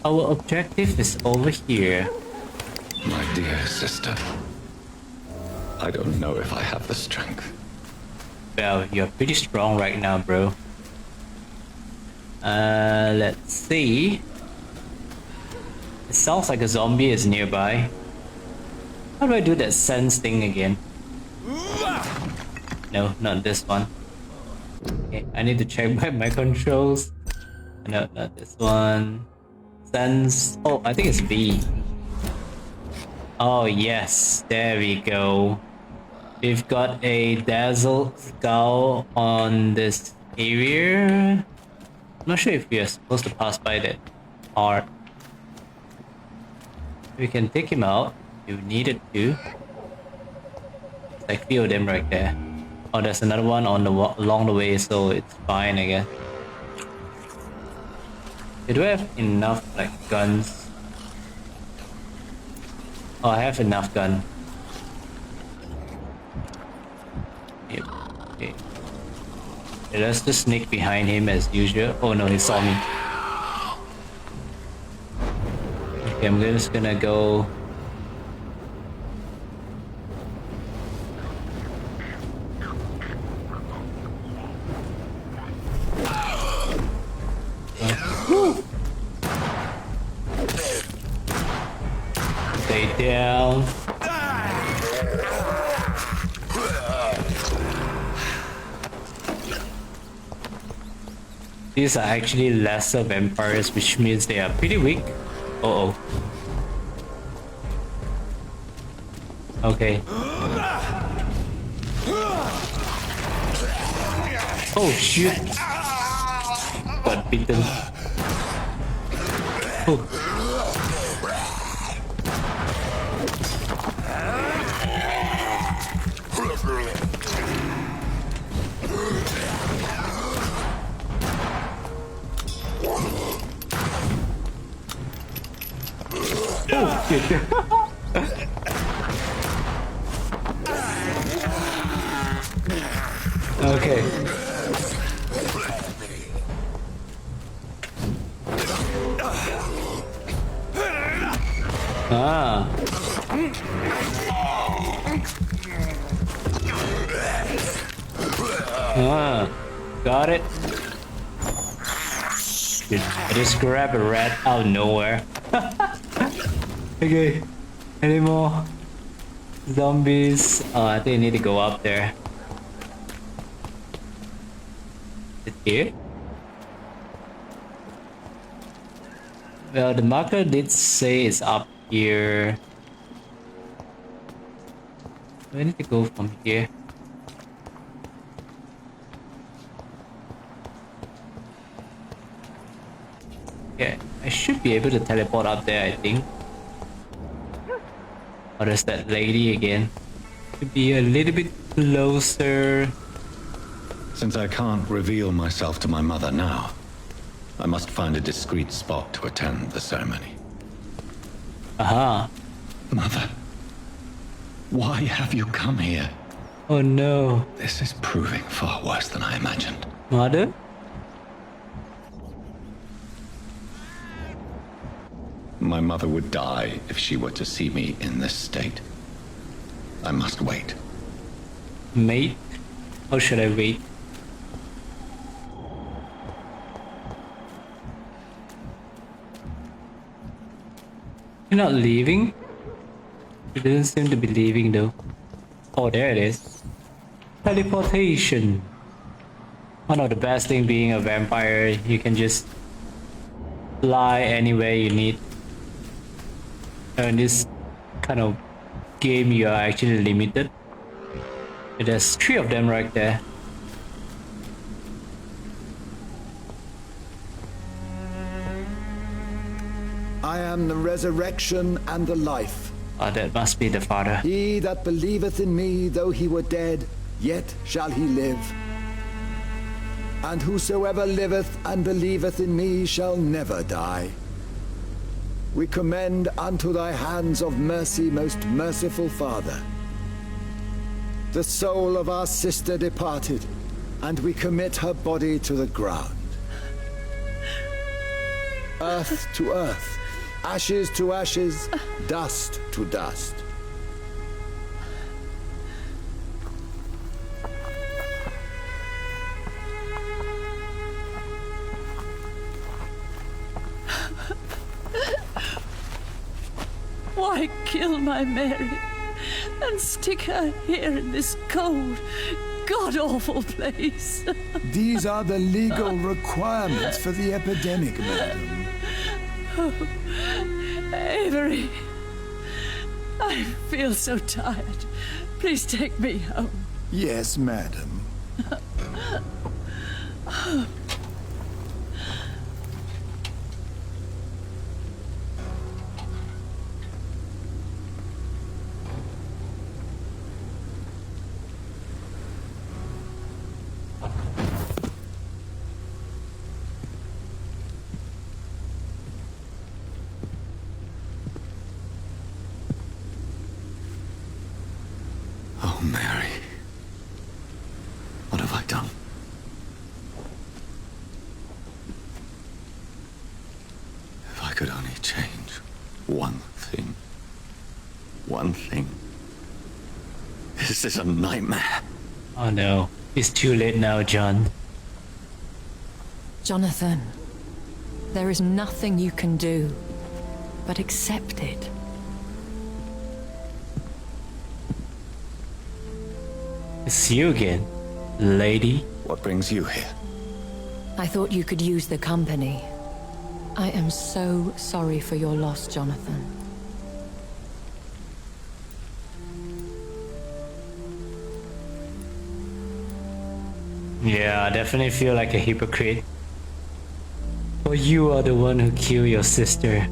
Our objective is over here. My dear sister, I don't know if I have the strength. Well, you're pretty strong right now, bro. Let's see. It sounds like a zombie is nearby. How do I do that sense thing again? No, not this one. Okay, I need to check my controls. No, not this one. Sense. Oh, I think it's B. Oh yes, there we go. We've got a dazzled skull on this area. I'm not sure if we are supposed to pass by that part. We can take him out if we needed to. It's like a few of them right there. Oh, there's another one on the along the way, so it's fine, I guess. Do I have enough like guns? Oh, I have enough gun. Yep. Okay. Let's just sneak behind him as usual. Oh no, he saw me. Okay, I'm just gonna go. Stay down. These are actually lesser vampires, which means they are pretty weak. Uh-oh. Okay. Oh shit. Got beaten. Oh. Oh shit. Okay. Ah. Ah. Got it. Dude, I just grabbed a rat out of nowhere. Okay. Any more zombies? Oh, I think I need to go up there. Is it here? Well, the marker did say it's up here. Do I need to go from here? Yeah, I should be able to teleport up there, I think. Oh, there's that lady again. To be a little bit closer. Since I can't reveal myself to my mother now, I must find a discreet spot to attend the ceremony. Aha. Mother, why have you come here? Oh no. This is proving far worse than I imagined. Mother? My mother would die if she were to see me in this state. I must wait. Mate? How should I wait? You're not leaving? It doesn't seem to be leaving though. Oh, there it is. Teleportation. One of the best thing being a vampire, you can just fly anywhere you need. In this kind of game, you are actually limited. There's 3 of them right there. I am the resurrection and the life. Oh, that must be the father. He that believeth in me, though he were dead, yet shall he live. And whosoever liveth and believeth in me shall never die. We commend unto thy hands of mercy, most merciful Father, the soul of our sister departed, and we commit her body to the ground. earth to earth, ashes to ashes, dust to dust. Why kill my Mary and stick her here in this cold, god-awful place? These are the legal requirements for the epidemic, madam. Oh, Avery, I feel so tired. Please take me home. Yes, madam. Oh, Mary. What have I done? If I could only change one thing. One thing. This is a nightmare. Oh no, it's too late now, John. Jonathan, there is nothing you can do but accept it. It's you again, lady. What brings you here? I thought you could use the company. I am so sorry for your loss, Jonathan. Yeah, I definitely feel like a hypocrite. But you are the one who killed your sister.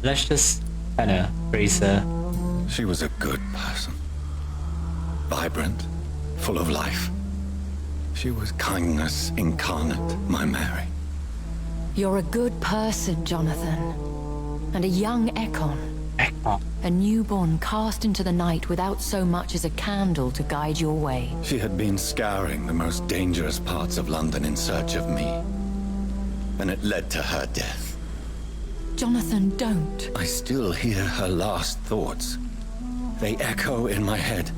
Let's just kinda praise her. She was a good person. Vibrant, full of life. She was kindness incarnate, my Mary. You're a good person, Jonathan. And a young Ekon. Ekon. A newborn cast into the night without so much as a candle to guide your way. She had been scouring the most dangerous parts of London in search of me. And it led to her death. Jonathan, don't. I still hear her last thoughts. They echo in my head.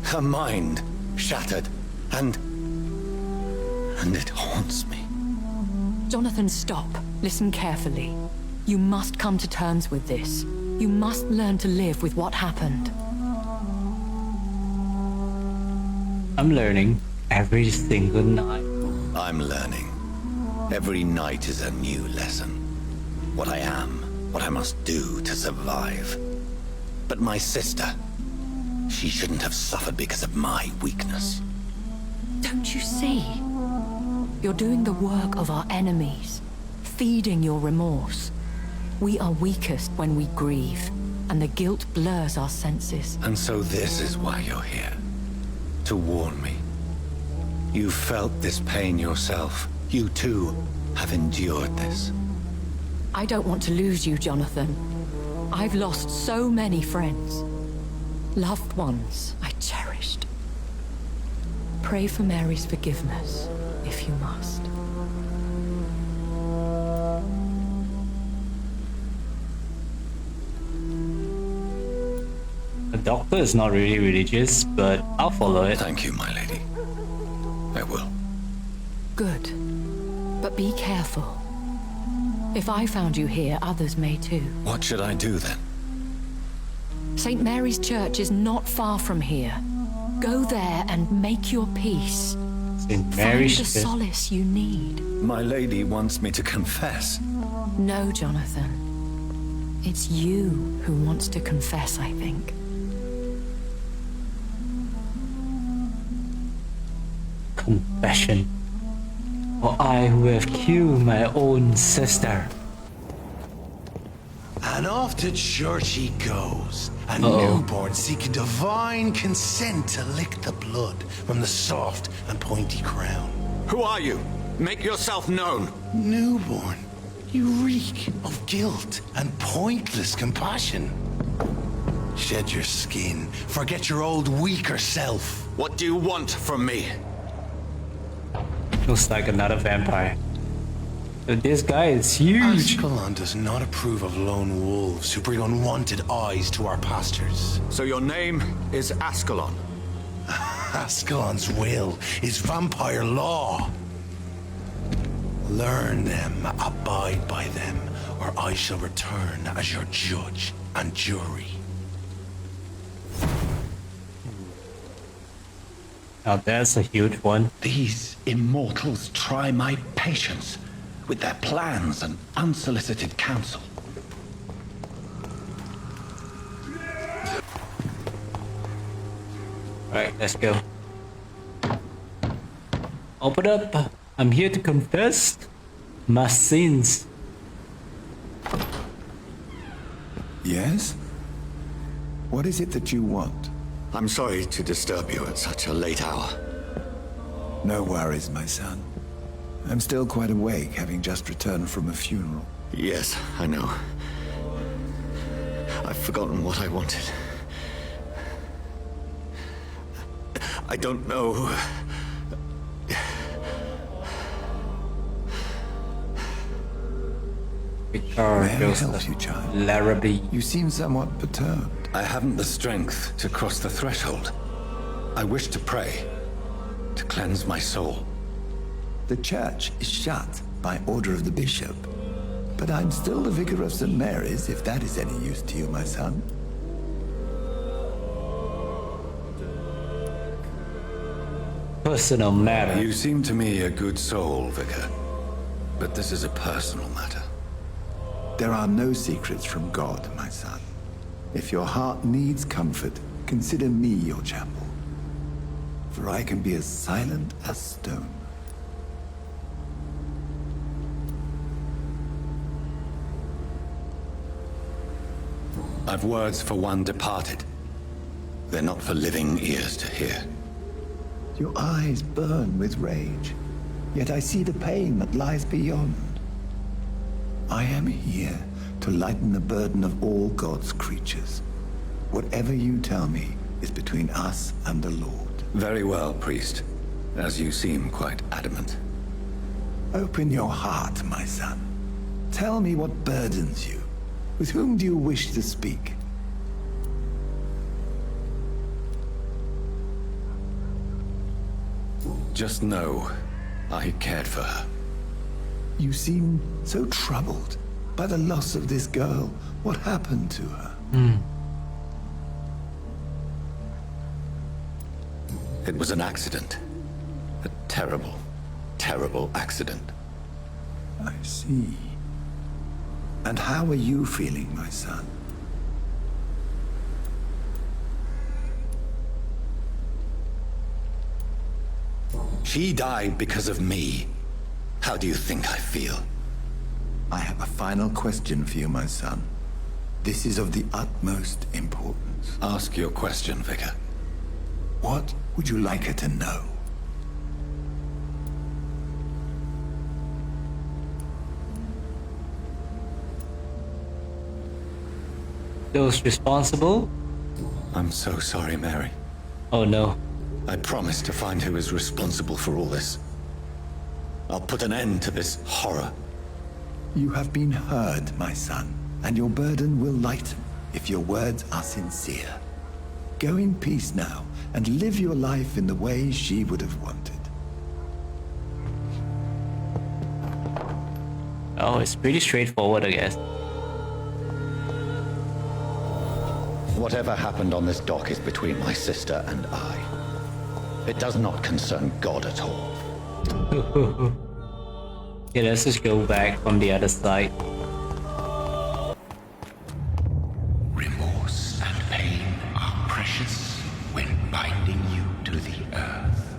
Her mind shattered, and it haunts me. Jonathan, stop. Listen carefully. You must come to terms with this. You must learn to live with what happened. I'm learning every single night. I'm learning. Every night is a new lesson. What I am, what I must do to survive. But my sister, she shouldn't have suffered because of my weakness. Don't you see? You're doing the work of our enemies, feeding your remorse. We are weakest when we grieve, and the guilt blurs our senses. And so this is why you're here. To warn me. You felt this pain yourself. You too have endured this. I don't want to lose you, Jonathan. I've lost so many friends. Loved ones I cherished. Pray for Mary's forgiveness, if you must. The doctor is not really religious, but I'll follow it. Thank you, my lady. I will. Good. But be careful. If I found you here, others may too. What should I do then? St. Mary's Church is not far from here. Go there and make your peace. St. Find Mary's the Church. solace you need. My lady wants me to confess. No, Jonathan. It's you who wants to confess, I think. Confession. For I who have killed my own sister. And off to church he goes, a newborn seeking divine consent to lick the blood from the soft and pointy crown. Who are you? Make yourself known. Newborn, you reek of guilt and pointless compassion. Shed your skin, forget your old weaker self. What do you want from me? Looks like another vampire. This guy is huge. Ascalon does not approve of lone wolves who bring unwanted eyes to our pastures. So your name is Ascalon? Ascalon's will is vampire law. Learn them, abide by them, or I shall return as your judge and jury. Now that's a huge one. These immortals try my patience with their plans and unsolicited counsel. Alright, let's go. Open up. I'm here to confess my sins. Yes? What is it that you want? I'm sorry to disturb you at such a late hour. No worries, my son. I'm still quite awake, having just returned from a funeral. Yes, I know. I've forgotten what I wanted. I don't know. May I help you, child? Larrabee. You seem somewhat perturbed. I haven't the strength to cross the threshold. I wish to pray, to cleanse my soul. The church is shut by order of the bishop. But I'm still the vicar of St. Mary's, if that is any use to you, my son. Personal matter. You seem to me a good soul, Vicar. But this is a personal matter. There are no secrets from God, my son. If your heart needs comfort, consider me your chapel. For I can be as silent as stone. I've words for one departed. They're not for living ears to hear. Your eyes burn with rage, yet I see the pain that lies beyond. I am here to lighten the burden of all God's creatures. Whatever you tell me is between us and the Lord. Very well, priest. As you seem quite adamant. Open your heart, my son. Tell me what burdens you. With whom do you wish to speak? Just know, I cared for her. You seem so troubled by the loss of this girl. What happened to her? It was an accident. A terrible, terrible accident. I see. And how are you feeling, my son? She died because of me. How do you think I feel? I have a final question for you, my son. This is of the utmost importance. Ask your question, Vicar. What would you like her to know? Those responsible? I'm so sorry, Mary. Oh no. I promise to find who is responsible for all this. I'll put an end to this horror. You have been heard, my son, and your burden will lighten if your words are sincere. Go in peace now, and live your life in the way she would have wanted. Oh, it's pretty straightforward, I guess. Whatever happened on this dock is between my sister and I. It does not concern God at all. Yeah, let's just go back from the other side. Remorse and pain are precious when binding you to the earth.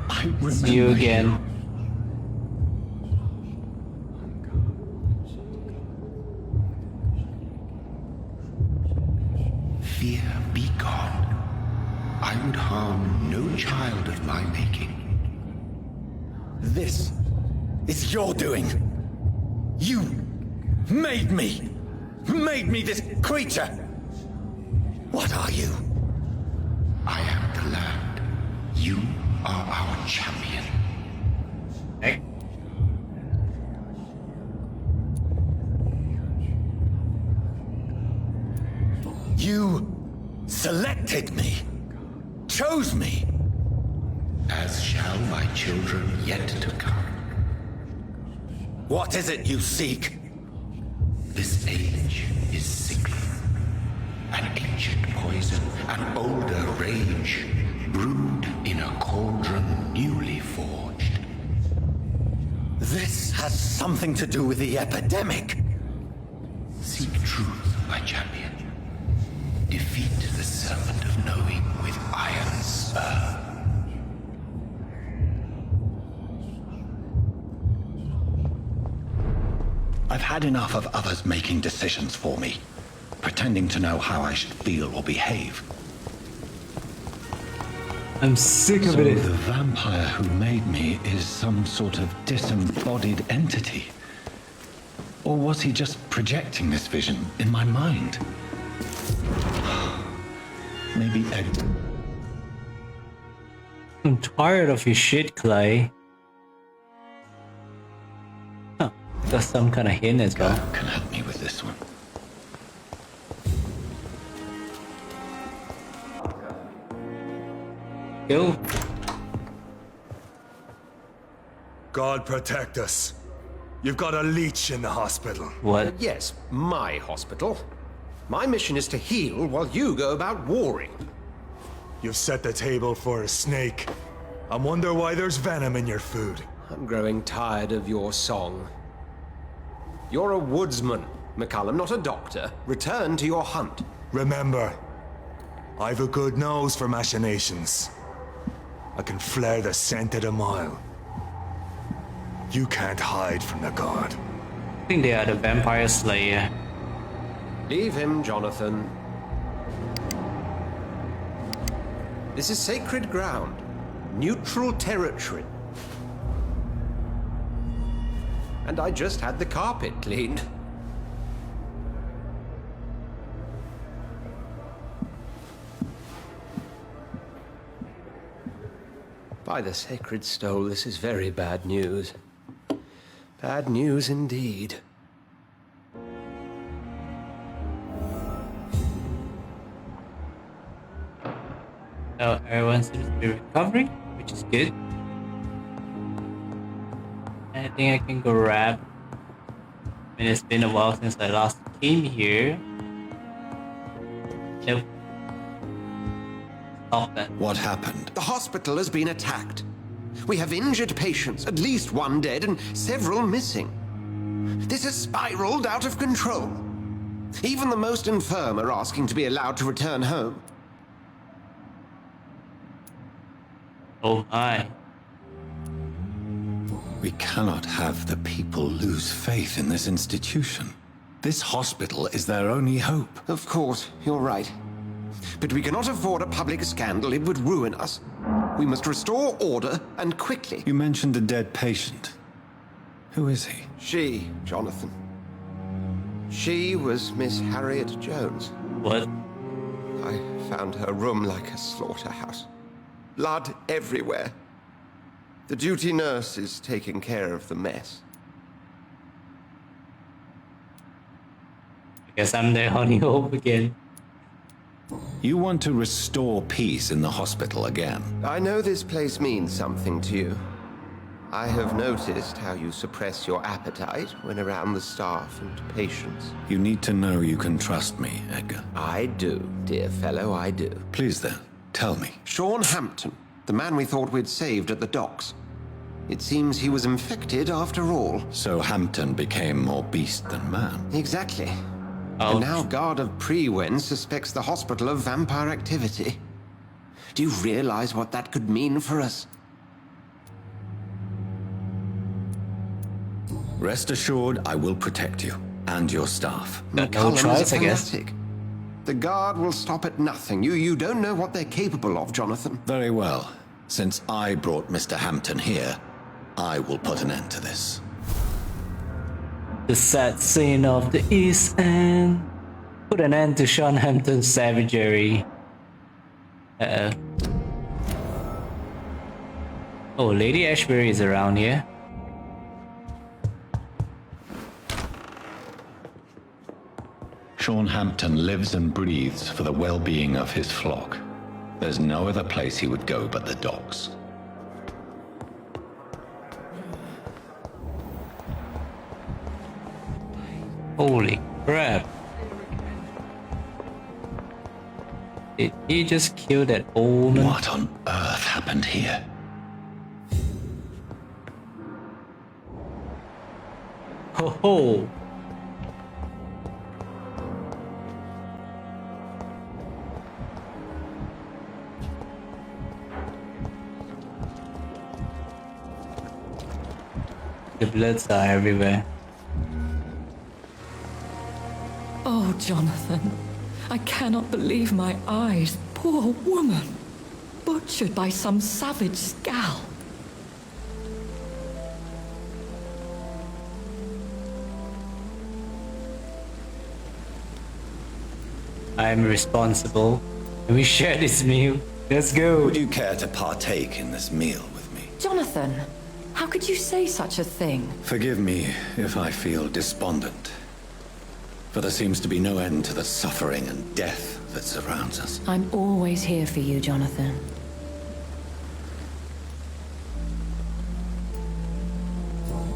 I remember See you again. Fear be gone. I would harm no child of my making. This is your doing. You made me this creature. What are you? I am the land. You are our champion. You selected me, chose me. As shall my children yet to come. What is it you seek? This age is sickly. An ancient poison, an older rage, brewed in a cauldron newly forged. This has something to do with the epidemic. Seek truth, my champion. Defeat the serpent of knowing with iron spur. I've had enough of others making decisions for me, pretending to know how I should feel or behave. I'm sick of So it. the vampire who made me is some sort of disembodied entity? Or was he just projecting this vision in my mind? Maybe Edgar. I'm tired of your shit, Clay. Huh. Got some kind of hint as well. Can help me with this one. Go. God protect us. You've got a leech in the hospital. What? Yes, my hospital. My mission is to heal while you go about warring. You've set the table for a snake. I wonder why there's venom in your food. I'm growing tired of your song. You're a woodsman, McCallum, not a doctor. Return to your hunt. Remember, I've a good nose for machinations. I can flare the scent at a mile. You can't hide from the god. I think they are the Vampire Slayer. Leave him, Jonathan. This is sacred ground. Neutral territory. And I just had the carpet cleaned. By the sacred stole, this is very bad news. Bad news indeed. So everyone seems to be recovering, which is good. Anything I can grab? I mean, it's been a while since I last came here. Nope. Stop that. What happened? The hospital has been attacked. We have injured patients, at least one dead and several missing. This has spiraled out of control. Even the most infirm are asking to be allowed to return home. Oh my. We cannot have the people lose faith in this institution. This hospital is their only hope. Of course, you're right. But we cannot afford a public scandal. It would ruin us. We must restore order, and quickly. You mentioned a dead patient. Who is he? She, Jonathan. She was Miss Harriet Jones. What? I found her room like a slaughterhouse. Blood everywhere. The duty nurse is taking care of the mess. I guess I'm the only hope again. You want to restore peace in the hospital again. I know this place means something to you. I have noticed how you suppress your appetite when around the staff and patients. You need to know you can trust me, Edgar. I do, dear fellow, I do. Please then, tell me. Sean Hampton, the man we thought we'd saved at the docks. It seems he was infected after all. So Hampton became more beast than man. Exactly. Ouch. And now Guard of Prewen suspects the hospital of vampire activity. Do you realize what that could mean for us? Rest assured, I will protect you and your staff. Got no McCullum is choice, a I guess. fanatic. The Guard will stop at nothing. You don't know what they're capable of, Jonathan. Very well. Since I brought Mr. Hampton here, I will put an end to this. The sad scene of the East End. Put an end to Sean Hampton's savagery. Uh-oh. Oh, Lady Ashbury is around here. Sean Hampton lives and breathes for the well-being of his flock. There's no other place he would go but the docks. Holy crap. Did he just kill that old man? What on earth happened here? Ho ho! The bloods are everywhere. Oh, Jonathan, I cannot believe my eyes. Poor woman, butchered by some savage Skal. I'm responsible. And we share this meal. Let's go. Would you care to partake in this meal with me? Jonathan, how could you say such a thing? Forgive me if I feel despondent. For there seems to be no end to the suffering and death that surrounds us. I'm always here for you, Jonathan.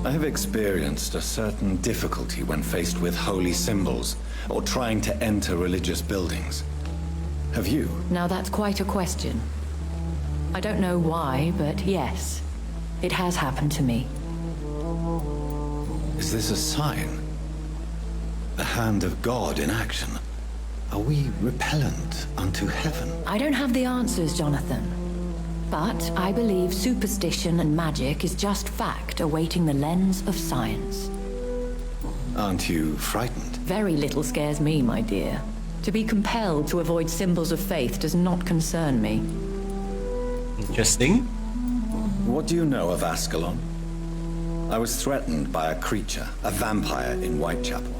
I have experienced a certain difficulty when faced with holy symbols or trying to enter religious buildings. Have you? Now that's quite a question. I don't know why, but yes, it has happened to me. Is this a sign? The hand of God in action? Are we repellent unto heaven? I don't have the answers, Jonathan. But I believe superstition and magic is just fact awaiting the lens of science. Aren't you frightened? Very little scares me, my dear. To be compelled to avoid symbols of faith does not concern me. Interesting. What do you know of Ascalon? I was threatened by a creature, a vampire in Whitechapel,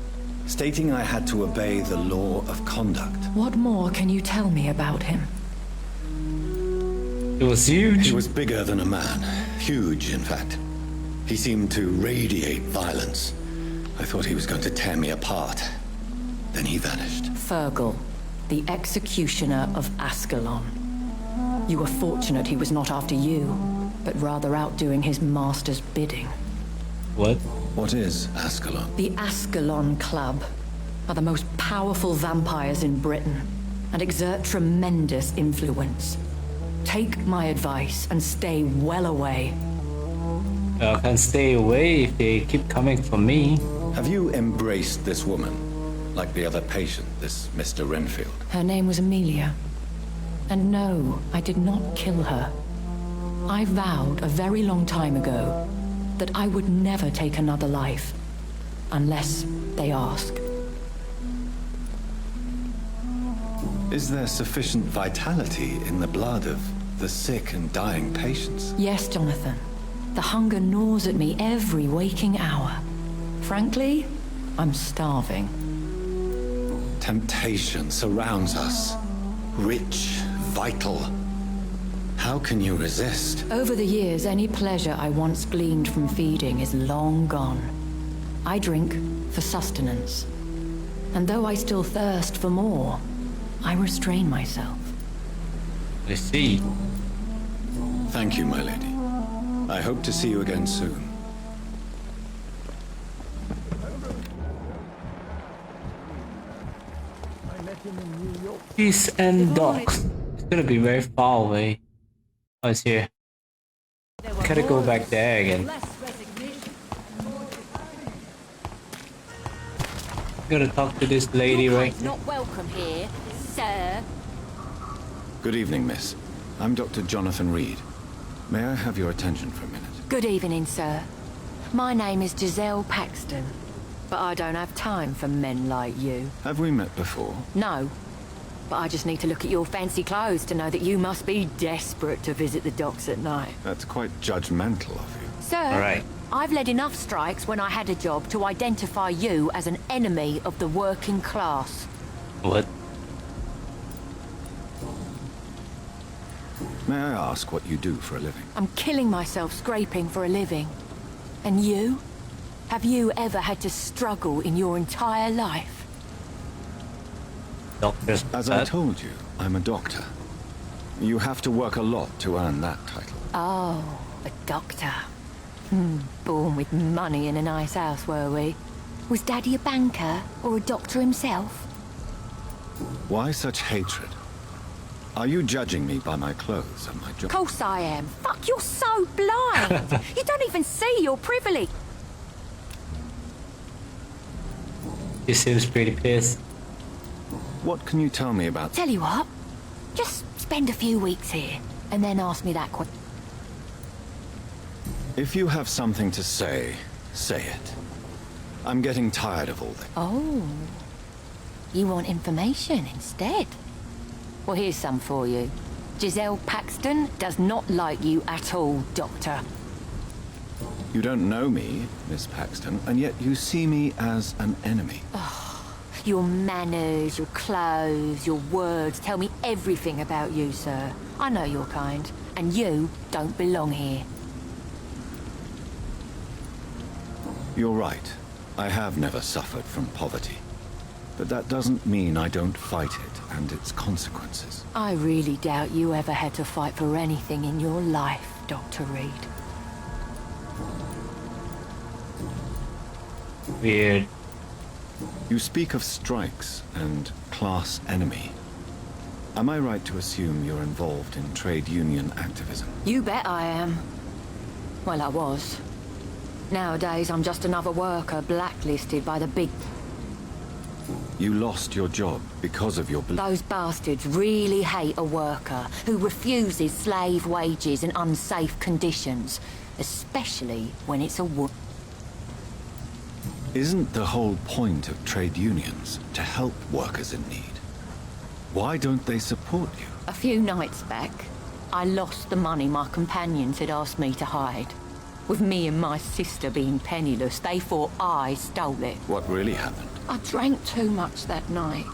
stating I had to obey the law of conduct. What more can you tell me about him? It was huge. He was bigger than a man. Huge, in fact. He seemed to radiate violence. I thought he was going to tear me apart. Then he vanished. Fergal, the executioner of Ascalon. You were fortunate he was not after you, but rather out doing his master's bidding. What? What is Ascalon? The Ascalon Club are the most powerful vampires in Britain and exert tremendous influence. Take my advice and stay well away. I can stay away if they keep coming for me. Have you embraced this woman? Like the other patient, this Mr. Renfield? Her name was Amelia. And no, I did not kill her. I vowed a very long time ago that I would never take another life, unless they ask. Is there sufficient vitality in the blood of the sick and dying patients? Yes, Jonathan. The hunger gnaws at me every waking hour. Frankly, I'm starving. Temptation surrounds us. Rich, vital. How can you resist? Over the years, any pleasure I once gleaned from feeding is long gone. I drink for sustenance. And though I still thirst for more, I restrain myself. I see. Thank you, my lady. I hope to see you again soon. Peace and docks. It's gonna be very far away. Oh, it's here. Gotta go back there again. Gotta talk to this lady right now. Not welcome here, sir. Good evening, miss. I'm Dr. Jonathan Reid. May I have your attention for a minute? Good evening, sir. My name is Giselle Paxton, but I don't have time for men like you. Have we met before? No, but I just need to look at your fancy clothes to know that you must be desperate to visit the docks at night. That's quite judgmental of you. Sir, Alright. I've led enough strikes when I had a job to identify you as an enemy of the working class. What? May I ask what you do for a living? I'm killing myself scraping for a living. And you? Have you ever had to struggle in your entire life? doctor's As I pet. told you, I'm a doctor. You have to work a lot to earn that title. Oh, a doctor. Born with money in a nice house, were we? Was Daddy a banker or a doctor himself? Why such hatred? Are you judging me by my clothes and my job? Of course I am. Fuck, you're so blind. You don't even see your privilege. He seems pretty pissed. What can you tell me about... Tell you what, just spend a few weeks here and then ask me that question. If you have something to say, say it. I'm getting tired of all this. Oh, you want information instead? Well, here's some for you. Giselle Paxton does not like you at all, Doctor. You don't know me, Miss Paxton, and yet you see me as an enemy. Your manners, your clothes, your words tell me everything about you, sir. I know your kind, and you don't belong here. You're right. I have never suffered from poverty. But that doesn't mean I don't fight it and its consequences. I really doubt you ever had to fight for anything in your life, Dr. Reid. Weird. You speak of strikes and class enemy. Am I right to assume you're involved in trade union activism? You bet I am. Well, I was. Nowadays, I'm just another worker blacklisted by the big... You lost your job because of your... Those bastards really hate a worker who refuses slave wages and unsafe conditions, especially when it's a woman. Isn't the whole point of trade unions to help workers in need? Why don't they support you? A few nights back, I lost the money my companions had asked me to hide. With me and my sister being penniless, they thought I stole it. What really happened? I drank too much that night.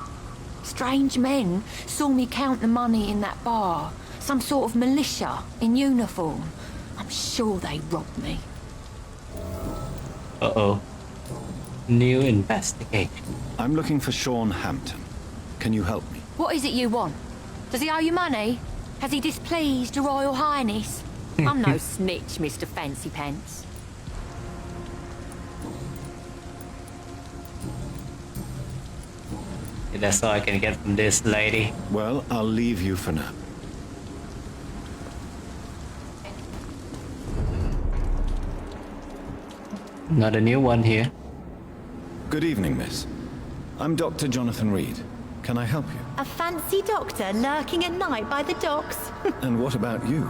Strange men saw me count the money in that bar. Some sort of militia in uniform. I'm sure they robbed me. Uh-oh. New investigation. I'm looking for Sean Hampton. Can you help me? What is it you want? Does he owe you money? Has he displeased your Royal Highness? I'm no snitch, Mr. Fancy Pants. That's all I can get from this lady. Well, I'll leave you for now. Not a new one here. Good evening, miss. I'm Dr. Jonathan Reid. Can I help you? A fancy doctor lurking at night by the docks? And what about you?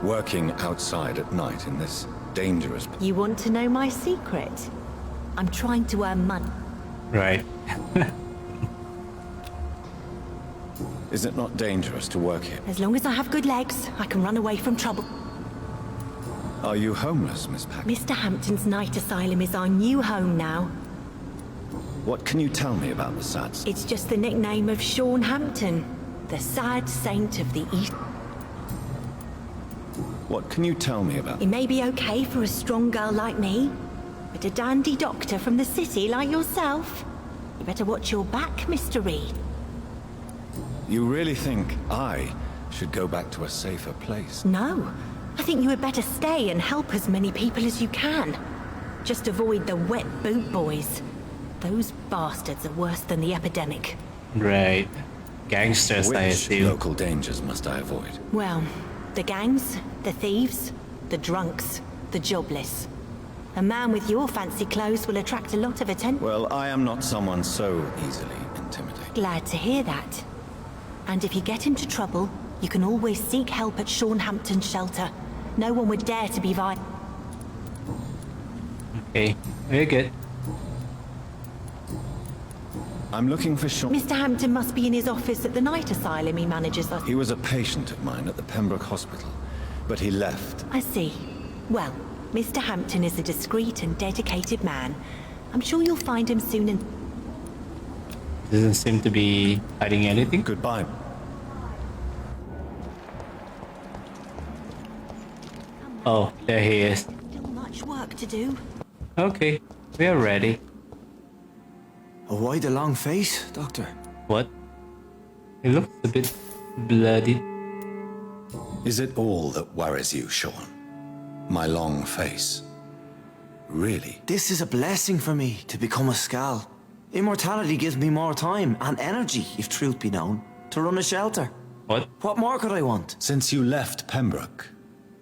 Working outside at night in this dangerous... You want to know my secret? I'm trying to earn money. Right. Is it not dangerous to work here? As long as I have good legs, I can run away from trouble. Are you homeless, Miss Pack? Mr. Hampton's night asylum is our new home now. What can you tell me about the SADS? It's just the nickname of Sean Hampton, the sad saint of the East. What can you tell me about... It may be okay for a strong girl like me, but a dandy doctor from the city like yourself, you better watch your back, Mr. Reid. You really think I should go back to a safer place? No. I think you had better stay and help as many people as you can. Just avoid the wet boot boys. Those bastards are worse than the epidemic. Right. Gangsters, I Which assume. local dangers must I avoid? Well, the gangs, the thieves, the drunks, the jobless. A man with your fancy clothes will attract a lot of attention. Well, I am not someone so easily intimidated. Glad to hear that. And if you get into trouble, you can always seek help at Sean Hampton's shelter. No one would dare to be violent. Okay, very good. I'm looking for Sean... Mr. Hampton must be in his office at the night asylum he manages us. He was a patient of mine at the Pembroke Hospital, but he left. I see. Well, Mr. Hampton is a discreet and dedicated man. I'm sure you'll find him soon and... Doesn't seem to be hiding anything. Goodbye. Oh, there he is. Still much work to do. Okay, we are ready. Why the long face, Doctor? What? It looks a bit bloody. Is it all that worries you, Sean? My long face? Really? This is a blessing for me to become a Skal. Immortality gives me more time and energy, if truth be known, to run a shelter. What? What more could I want? Since you left Pembroke,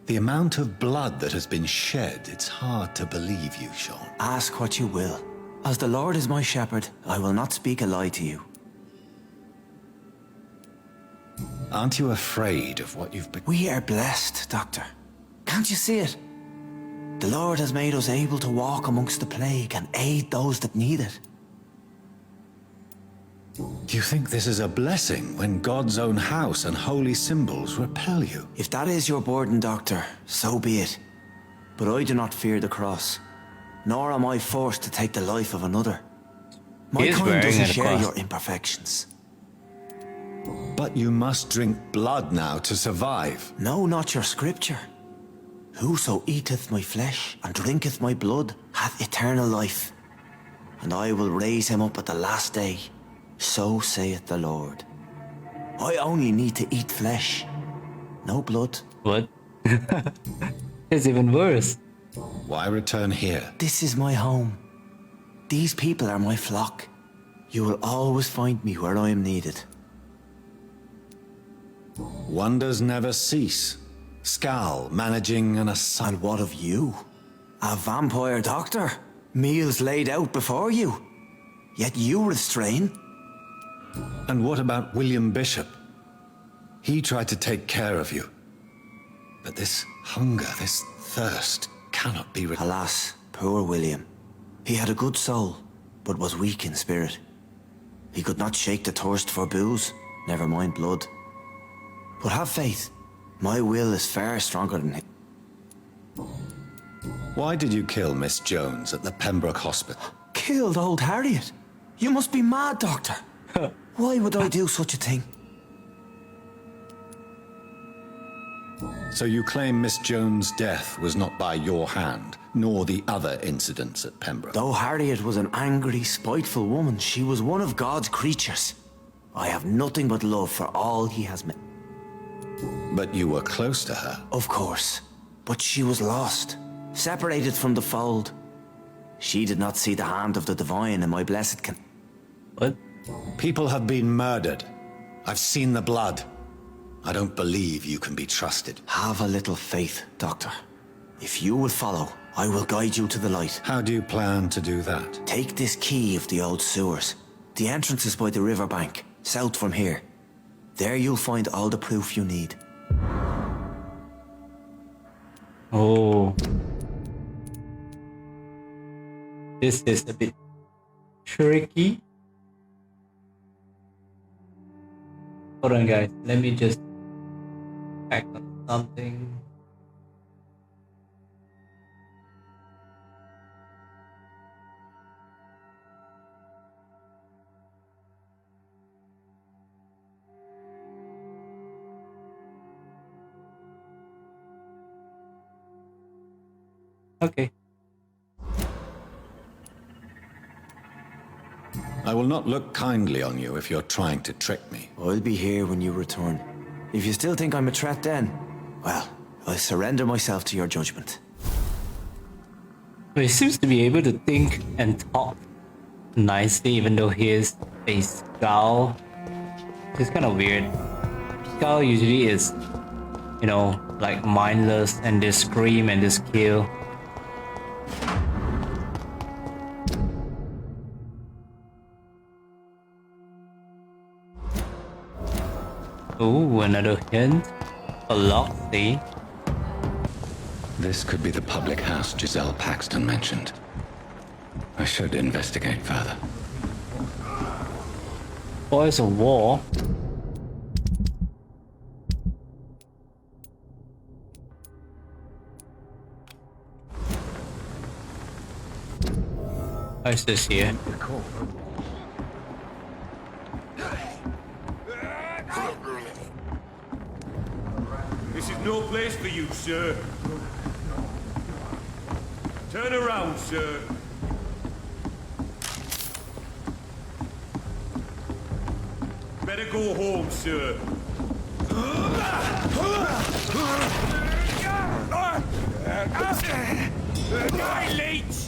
the amount of blood that has been shed, it's hard to believe you, Sean. Ask what you will. As the Lord is my shepherd, I will not speak a lie to you. Aren't you afraid of what you've become? We are blessed, Doctor. Can't you see it? The Lord has made us able to walk amongst the plague and aid those that need it. Do you think this is a blessing when God's own house and holy symbols repel you? If that is your burden, Doctor, so be it. But I do not fear the cross, nor am I forced to take the life of another. My kind doesn't share your imperfections. But you must drink blood now to survive. No, not your scripture. Whoso eateth my flesh and drinketh my blood hath eternal life, and I will raise him up at the last day. So saith the Lord. I only need to eat flesh, no blood. What? It's even worse. Why return here? This is my home. These people are my flock. You will always find me where I am needed. Wonders never cease. Skal managing an asylum. And what of you? A vampire doctor? Meals laid out before you. Yet you restrain. And what about William Bishop? He tried to take care of you. But this hunger, this thirst, cannot be... Alas, poor William. He had a good soul, but was weak in spirit. He could not shake the thirst for booze, never mind blood. But have faith. My will is far stronger than his. Why did you kill Miss Jones at the Pembroke Hospital? Killed old Harriet? You must be mad, Doctor. Why would I do such a thing? So you claim Miss Jones' death was not by your hand, nor the other incidents at Pembroke? Though Harriet was an angry, spiteful woman, she was one of God's creatures. I have nothing but love for all he has made. But you were close to her. Of course. But she was lost, separated from the fold. She did not see the hand of the divine in my blessed What? People have been murdered. I've seen the blood. I don't believe you can be trusted. Have a little faith, Doctor. If you will follow, I will guide you to the light. How do you plan to do that? Take this key of the old sewers. The entrance is by the riverbank, south from here. There you'll find all the proof you need. Oh. This is a bit tricky. Hold on, guys. Let me just check on something. Okay. I will not look kindly on you if you're trying to trick me. I'll be here when you return. If you still think I'm a threat then, well, I surrender myself to your judgment. He seems to be able to think and talk nicely even though he is a Skal. It's kind of weird. Skal usually is, you know, like mindless and they scream and just kill. Ooh, another hint. A lock, see? This could be the public house Giselle Paxton mentioned. I should investigate further. Boys of War. What is this here? This is no place for you, sir. Turn around, sir. better go home, sir. Die, leech!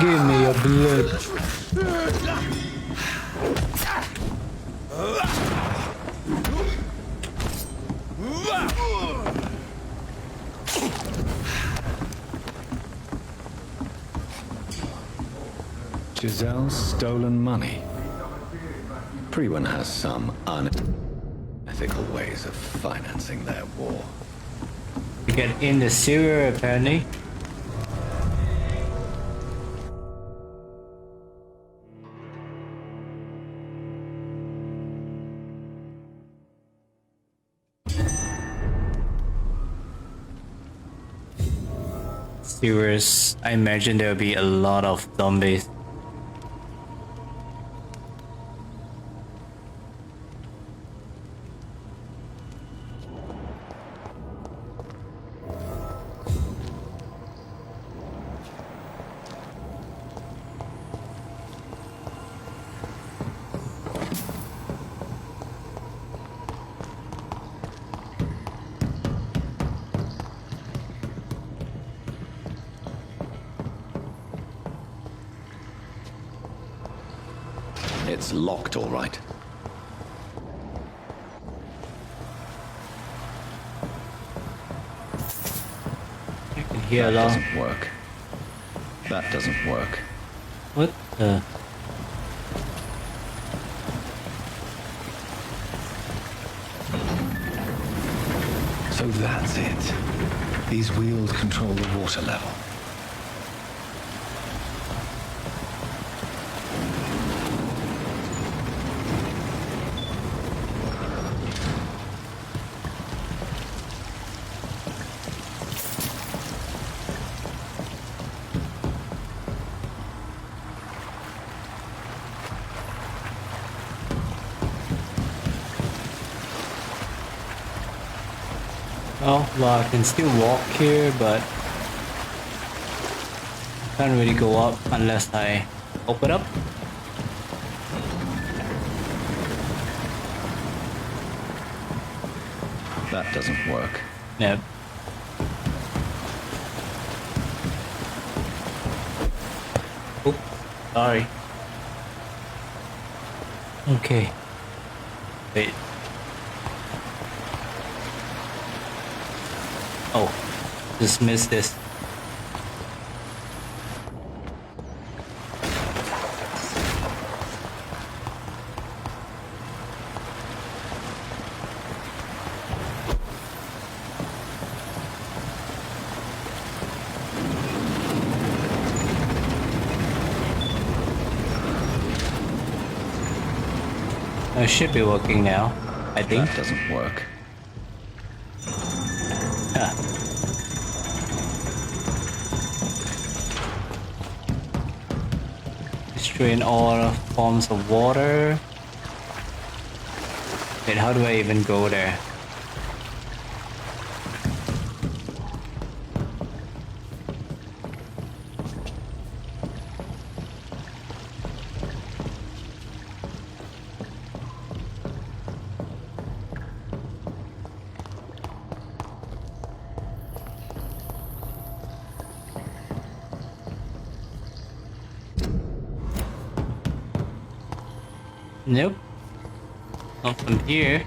Give me your blood. Giselle's stolen money. Everyone has some unethical ways of financing their war. We get in the sewer apparently. Sewers. I imagine there'll be a lot of zombies. It's locked, all right. I can hear That a lot. doesn't work. That doesn't work. What the? So that's it. These wheels control the water level. Oh, well, I can still walk here, but I can't really go up unless I open up. That doesn't work. Nope. Oops, sorry. Okay. Wait. Oh, just missed this. It should be working now, I think. That doesn't work. Huh. Destroying all forms of water. Wait, how do I even go there? Nope. Not from here.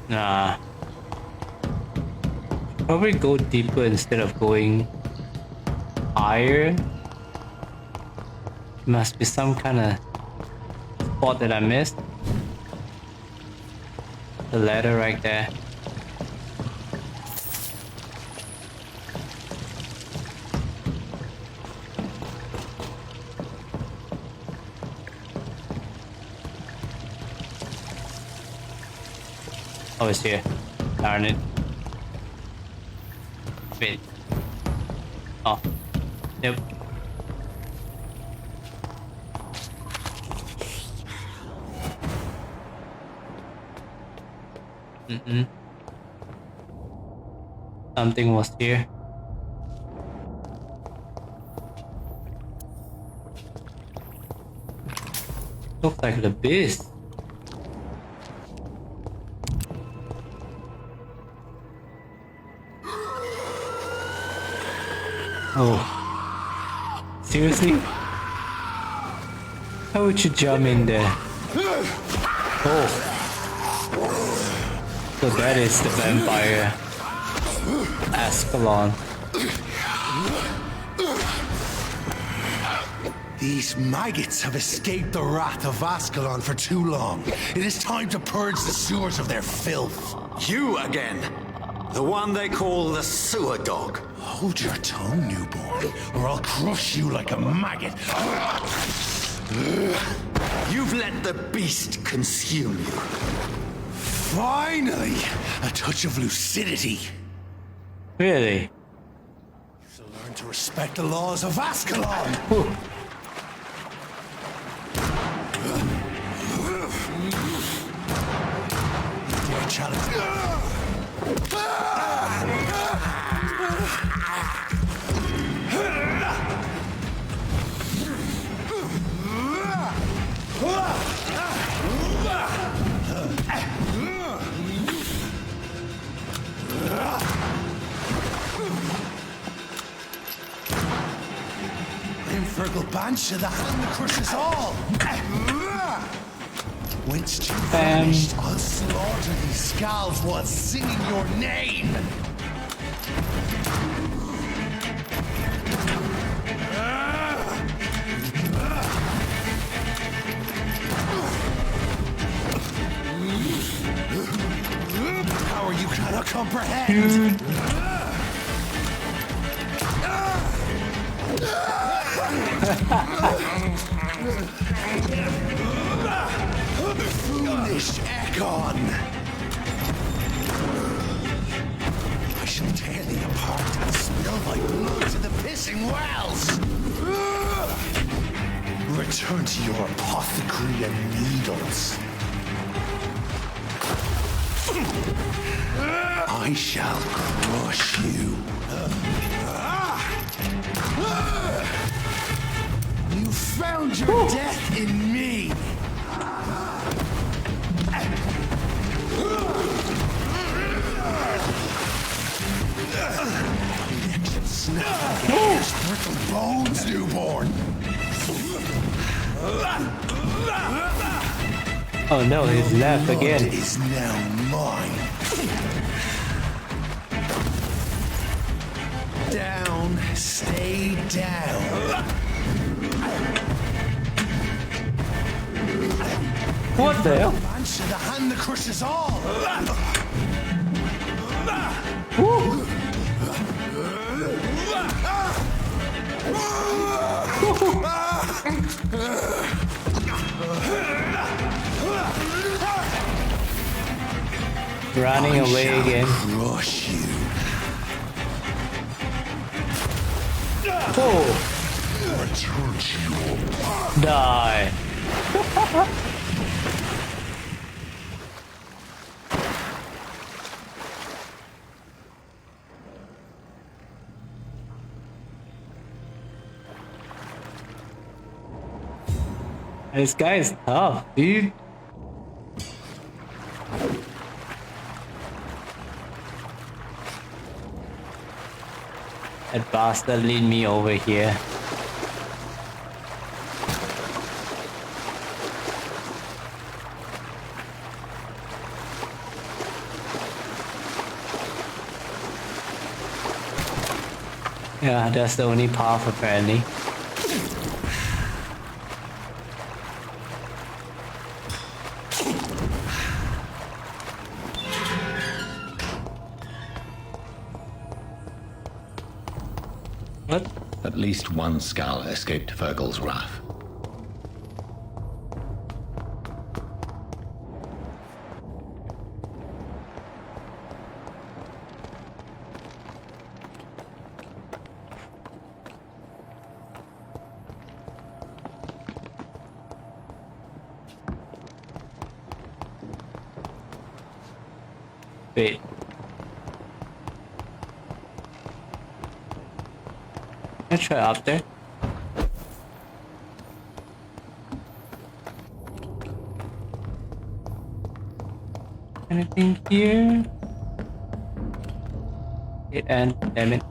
Nah. Probably go deeper instead of going higher. Must be some kind of spot that I missed. The ladder right there. Oh, it's here. Darn it. Wait. Oh. Yep. Something was here. Looks like the beast. Oh. Seriously? How would you jump in there? Oh. So that is the vampire. Ascalon. These maggots have escaped the wrath of Ascalon for too long. It is time to purge the sewers of their filth. You again! The one they call the sewer dog. Hold your tongue, newborn, or I'll crush you like a maggot. You've let the beast consume you. Finally! A touch of lucidity. Really? So learn to respect the laws of Ascalon! Dare challenge. Fergal Banshee, the hand that crushes all. Whence you vanished, I'll slaughter these Skals while singing your name. Power you cannot comprehend. Foolish Ekon! I shall tear thee apart and spill thy blood to the pissing wells! Return to your apothecary and needles. I shall crush you. You found your death in me! Reaction snap against brittle bones, newborn! Oh no, he's left again. Blood is now mine. Down, stay down. What the hell? Banshee, the hand that crushes all. Running away again. Crush you. Oh! Return to your Die. This guy is tough, dude. That bastard lead me over here. Yeah, that's the only path apparently. What? At least one Skal escaped Fergal's wrath. Wait. Let's try up there. Anything here? And damn it.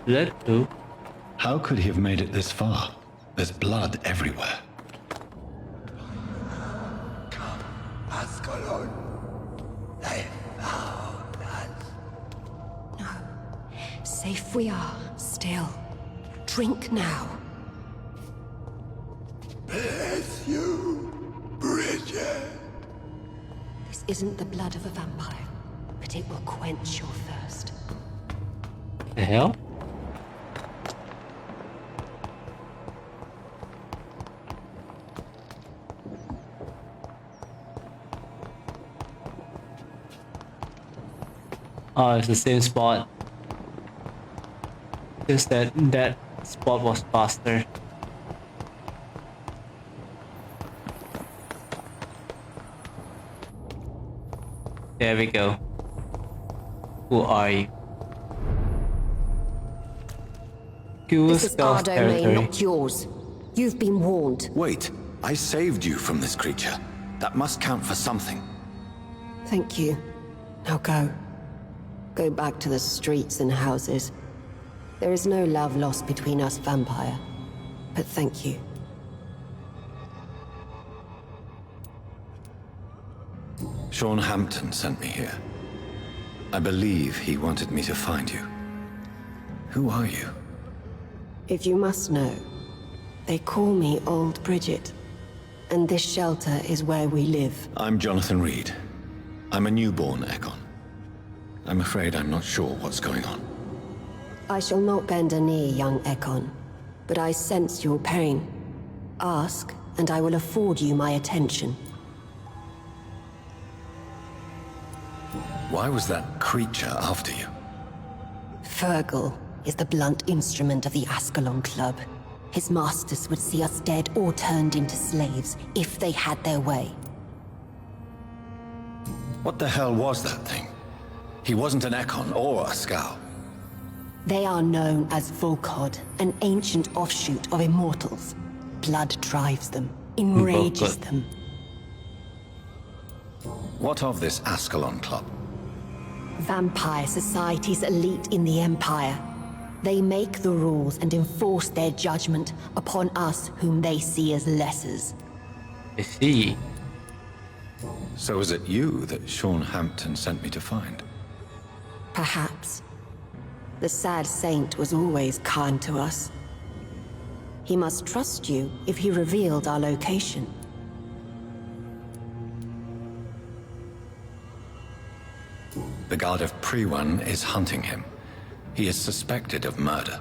Blood too. How could he have made it this far? There's blood everywhere. Ascalon. They found us. No. Safe we are, still. Drink now. Bless you, Bridget. This isn't the blood of a vampire, but it will quench your thirst. The hell? Oh, it's the same spot. Just that spot was faster. There we go. Who are you? This is our domain, not yours. You've been warned. Wait, I saved you from this creature. That must count for something. Thank you. Now go. Go back to the streets and houses. There is no love lost between us, Vampire. But thank you. Sean Hampton sent me here. I believe he wanted me to find you. Who are you? If you must know, they call me Old Bridget. And this shelter is where we live. I'm Jonathan Reid. I'm a newborn Ekon. I'm afraid I'm not sure what's going on. I shall not bend a knee, young Ekon, but I sense your pain. Ask, and I will afford you my attention. Why was that creature after you? Fergal is the blunt instrument of the Ascalon Club. His masters would see us dead or turned into slaves if they had their way. What the hell was that thing? He wasn't an Ekon or a Skal. They are known as Volkod, an ancient offshoot of immortals. Blood drives them, enrages them. What of this Ascalon Club? Vampire Society's elite in the Empire. They make the rules and enforce their judgment upon us whom they see as lessers. I see. So is it you that Sean Hampton sent me to find? Perhaps. The sad saint was always kind to us. He must trust you if he revealed our location. The guard of Priwan is hunting him. He is suspected of murder.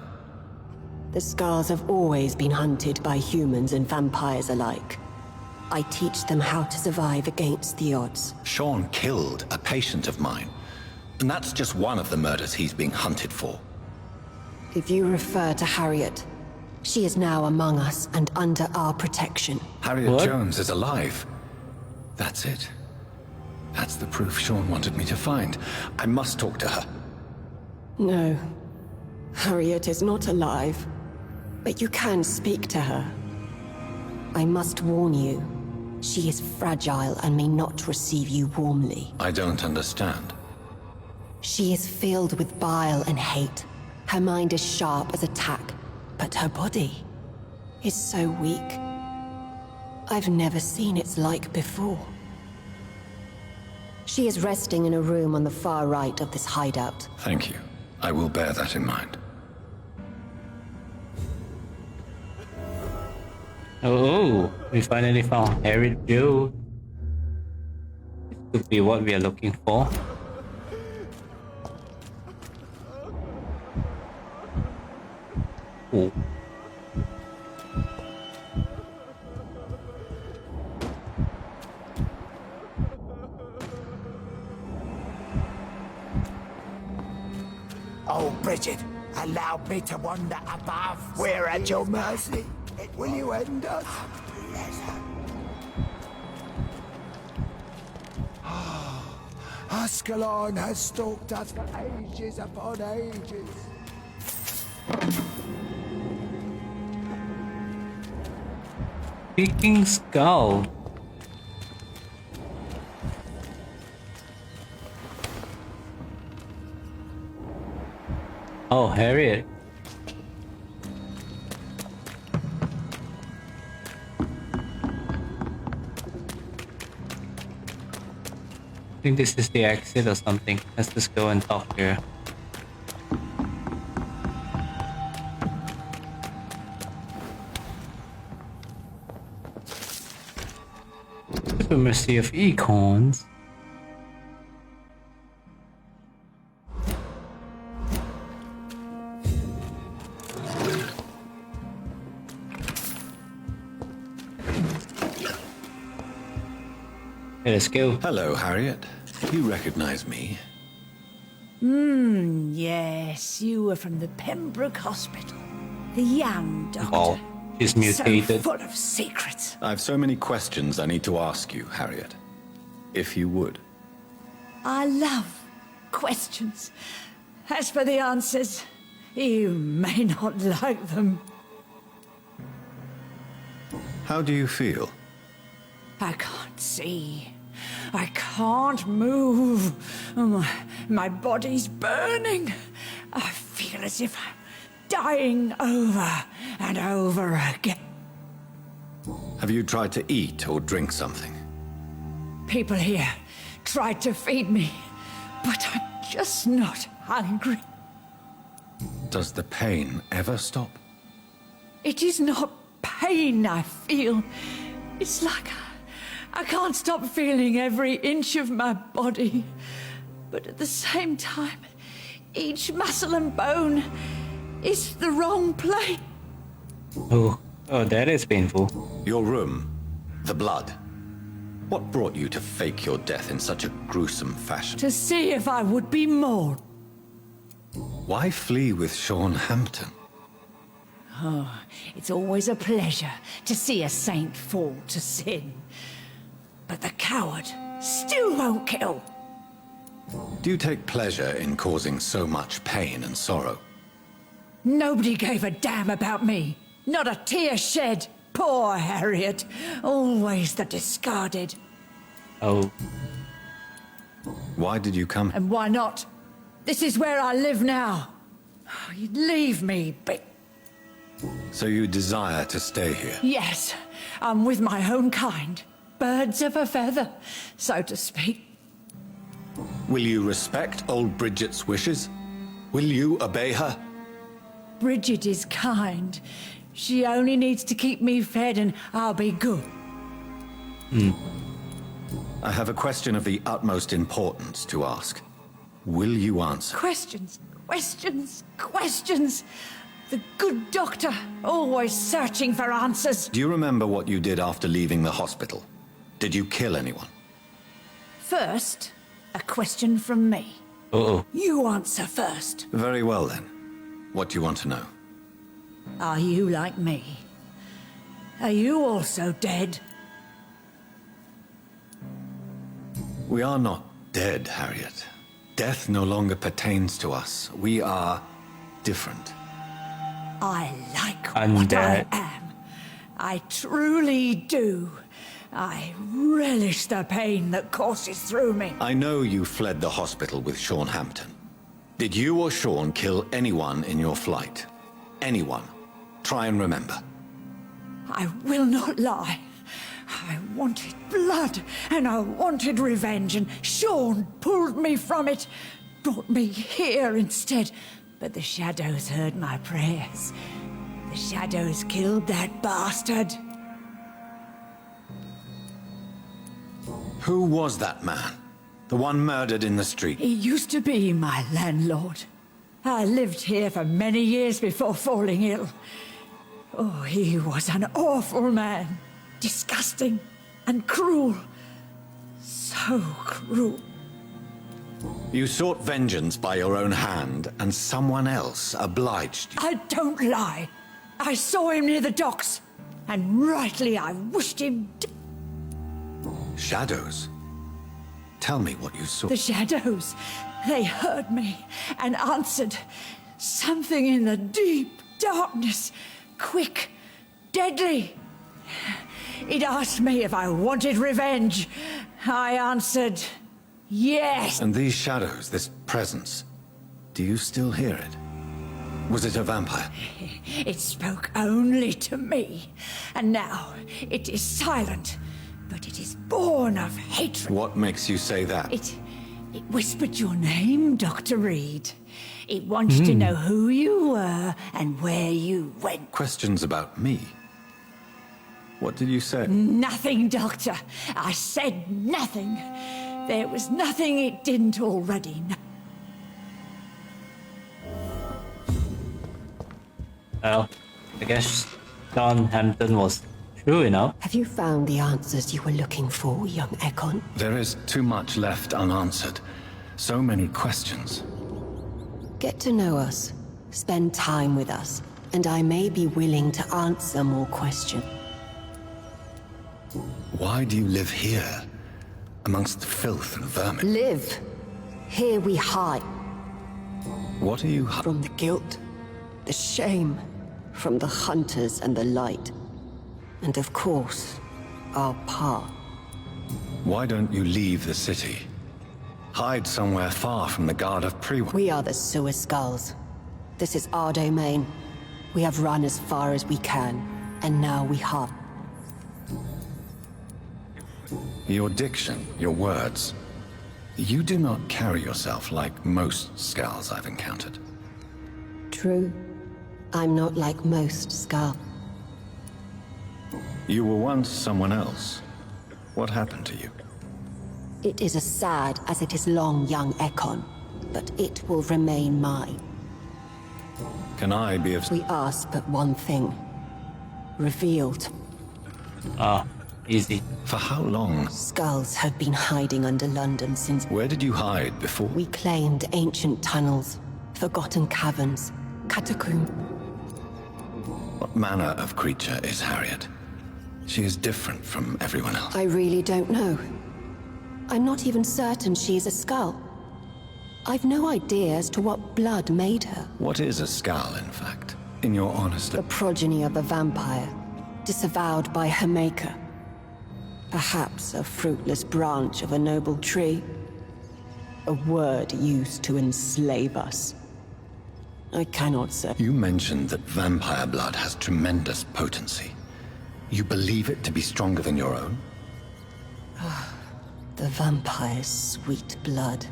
The Skals have always been hunted by humans and vampires alike. I teach them how to survive against the odds. Sean killed a patient of mine. And that's just one of the murders he's being hunted for. If you refer to Harriet, she is now among us and under our protection. Harriet Jones is alive. That's it. That's the proof Sean wanted me to find. I must talk to her. No. Harriet is not alive. But you can speak to her. I must warn you. She is fragile and may not receive you warmly. I don't understand. She is filled with bile and hate. Her mind is sharp as a tack, but her body is so weak. I've never seen its like before. She is resting in a room on the far right of this hideout. Thank you. I will bear that in mind. Oh, we finally found Harriet Jones. This could be what we are looking for. Oh. Oh, Bridget, allow me to wander above. We're at your mercy. Will you end us? Ascalon has stalked us for ages upon ages. Speaking skull. Oh, Harriet. I think this is the exit or something. Let's just go and talk here. Supremacy of econs. Let's go. Hello, Harriet. You recognize me? Yes, you were from the Pembroke Hospital. The young doctor. Oh, she's mutated. So full of secrets. I've so many questions I need to ask you, Harriet. If you would. I love questions. As for the answers, you may not like them. How do you feel? I can't see. I can't move. My body's burning. I feel as if I'm dying over and over again. Have you tried to eat or drink something? People here tried to feed me, but I'm just not hungry. Does the pain ever stop? It is not pain I feel. It's like I can't stop feeling every inch of my body. But at the same time, each muscle and bone is the wrong place. Oh, that is painful. Your room, the blood. What brought you to fake your death in such a gruesome fashion? To see if I would be more. Why flee with Sean Hampton? Oh, it's always a pleasure to see a saint fall to sin. But the coward still won't kill. Do you take pleasure in causing so much pain and sorrow? Nobody gave a damn about me. Not a tear shed. Poor Harriet. Always the discarded. Oh. Why did you come? And why not? This is where I live now. Oh, you'd leave me, but... So you desire to stay here? Yes, I'm with my own kind. Birds of a feather, so to speak. Will you respect old Bridget's wishes? Will you obey her? Bridget is kind. She only needs to keep me fed and I'll be good. I have a question of the utmost importance to ask. Will you answer? Questions, questions, questions. The good doctor, always searching for answers. Do you remember what you did after leaving the hospital? Did you kill anyone? First, a question from me. Uh-oh. You answer first. Very well then. What do you want to know? Are you like me? Are you also dead? We are not dead, Harriet. Death no longer pertains to us. We are different. I like what I am. I truly do. I relish the pain that courses through me. I know you fled the hospital with Sean Hampton. Did you or Sean kill anyone in your flight? Anyone? Try and remember. I will not lie. I wanted blood, and I wanted revenge, and Sean pulled me from it, brought me here instead. But the shadows heard my prayers. The shadows killed that bastard. Who was that man? The one murdered in the street? He used to be my landlord. I lived here for many years before falling ill. Oh, he was an awful man. Disgusting and cruel. So cruel. You sought vengeance by your own hand, and someone else obliged you. I don't lie. I saw him near the docks. and rightly I wished him dead. Shadows? Tell me what you saw. The shadows, they heard me and answered. Something in the deep darkness, quick, deadly. It asked me if I wanted revenge. I answered, yes. And these shadows, this presence, do you still hear it? Was it a vampire? It spoke only to me, and now it is silent, but it is born of hatred. What makes you say that? It whispered your name, Dr. Reid. It wants to know who you were and where you went. Questions about me? What did you say? Nothing, Doctor. I said nothing. There was nothing it didn't already know. Well, I guess John Hampton was true enough. Have you found the answers you were looking for, young Ekon? There is too much left unanswered. So many questions. Get to know us, spend time with us, and I may be willing to answer more questions. Why do you live here, amongst the filth and vermin? Live. Here we hide. What are you From the guilt, the shame, from the hunters and the light. And of course, our path. Why don't you leave the city? Hide somewhere far from the guard of Prologue. We are the sewer Skals. This is our domain. We have run as far as we can, and now we hide. Your diction, your words. You do not carry yourself like most Skals I've encountered. True. I'm not like most Skals. You were once someone else. What happened to you? It is as sad as it is long, young Ekon, but it will remain mine. Can I be of... We ask but one thing. Revealed. Easy. For how long? Skals have been hiding under London since... Where did you hide before? We claimed ancient tunnels, forgotten caverns, catacombs. What manner of creature is Harriet? She is different from everyone else. I really don't know. I'm not even certain she is a Skal. I've no idea as to what blood made her. What is a Skal, in fact? In your honest... The progeny of a vampire, disavowed by her maker. Perhaps a fruitless branch of a noble tree. A word used to enslave us. I cannot say. You mentioned that vampire blood has tremendous potency. You believe it to be stronger than your own? The vampire's sweet blood.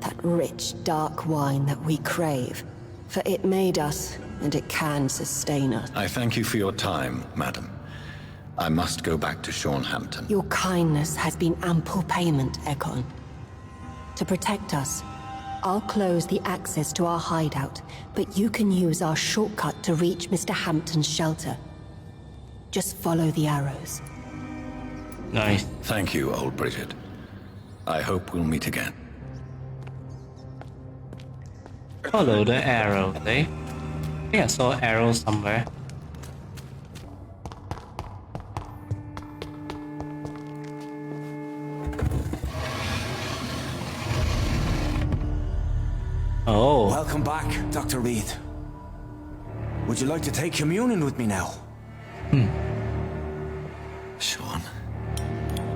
That rich, dark wine that we crave. For it made us, and it can sustain us. I thank you for your time, madam. I must go back to Hampton. Your kindness has been ample payment, Ekon. To protect us, I'll close the access to our hideout, but you can use our shortcut to reach Mr. Hampton's shelter. Just follow the arrows. Nice. Thank you, old Bridget. I hope we'll meet again. Follow the arrow, eh? I think I saw arrows somewhere. Oh. Welcome back, Dr. Reid. Would you like to take communion with me now? Sean,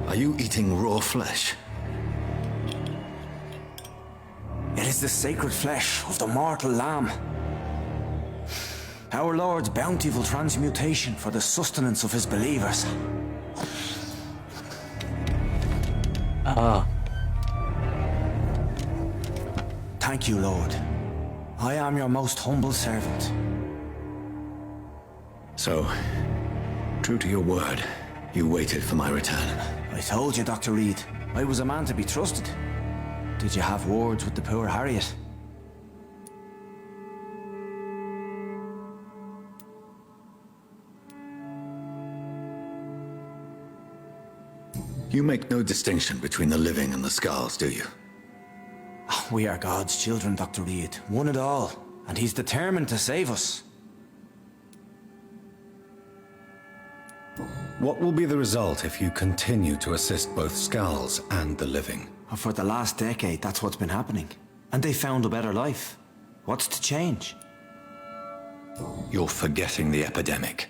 are you eating raw flesh? It is the sacred flesh of the mortal lamb. Our Lord's bountiful transmutation for the sustenance of his believers. Thank you, Lord. I am your most humble servant. So, true to your word, you waited for my return. I told you, Dr. Reid, I was a man to be trusted. Did you have words with the poor Harriet? You make no distinction between the living and the Skals, do you? We are God's children, Dr. Reid, one and all, and he's determined to save us. What will be the result if you continue to assist both Skals and the living? For the last decade, that's what's been happening. And they found a better life. What's to change? You're forgetting the epidemic.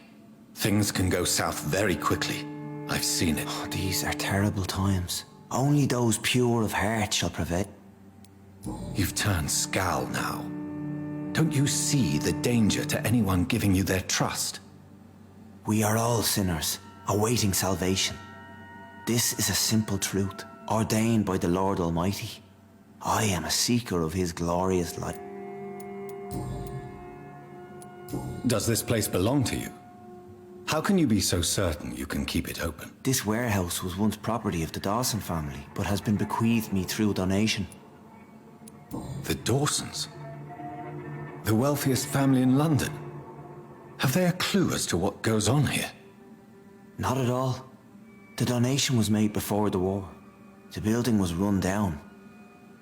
Things can go south very quickly. I've seen it. Oh, these are terrible times. Only those pure of heart shall prevail. You've turned Skal now. Don't you see the danger to anyone giving you their trust? We are all sinners, awaiting salvation. This is a simple truth, ordained by the Lord Almighty. I am a seeker of His glorious light. Does this place belong to you? How can you be so certain you can keep it open? This warehouse was once property of the Dawson family, but has been bequeathed me through donation. The Dawsons? The wealthiest family in London? Have they a clue as to what goes on here? Not at all. The donation was made before the war. The building was run down.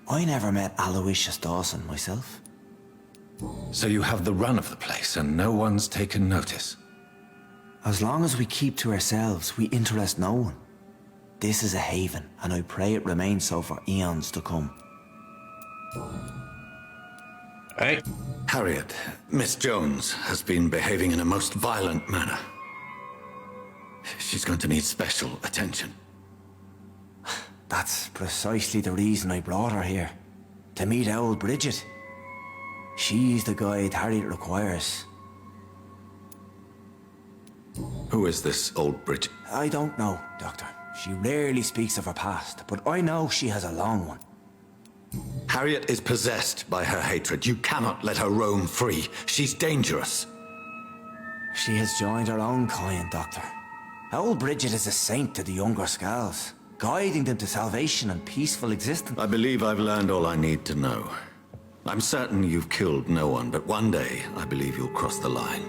I never met Aloysius Dawson myself. So you have the run of the place and no one's taken notice? As long as we keep to ourselves, we interest no one. This is a haven, and I pray it remains so for eons to come. Right. Harriet, Miss Jones has been behaving in a most violent manner. She's going to need special attention. That's precisely the reason I brought her here. To meet old Bridget. She's the guide Harriet requires. Who is this old Bridget? I don't know, Doctor. She rarely speaks of her past, but I know she has a long one. Harriet is possessed by her hatred. You cannot let her roam free. She's dangerous. She has joined her own kind, Doctor. Old Bridget is a saint to the younger Skals, guiding them to salvation and peaceful existence. I believe I've learned all I need to know. I'm certain you've killed no one, but one day I believe you'll cross the line.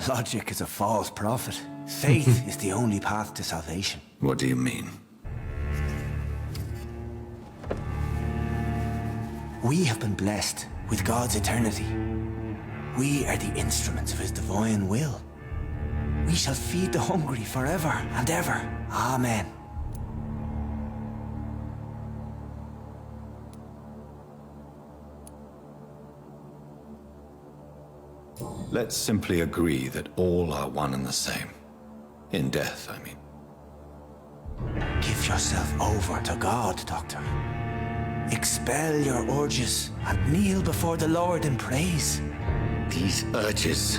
Logic is a false prophet. Faith is the only path to salvation. What do you mean? We have been blessed with God's eternity. We are the instruments of His divine will. We shall feed the hungry forever and ever. Amen. Let's simply agree that all are one and the same. In death, I mean. Give yourself over to God, Doctor. Expel your urges and kneel before the Lord in praise. These urges.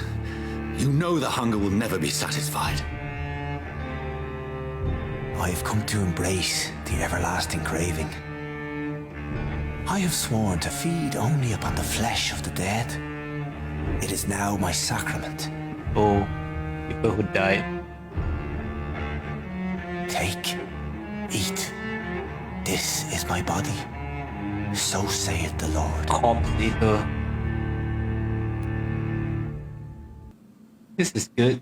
You know the hunger will never be satisfied. I have come to embrace the everlasting craving. I have sworn to feed only upon the flesh of the dead. It is now my sacrament. Oh, people who died. Take, eat. This is my body. So saith the Lord. Complicated. This is good.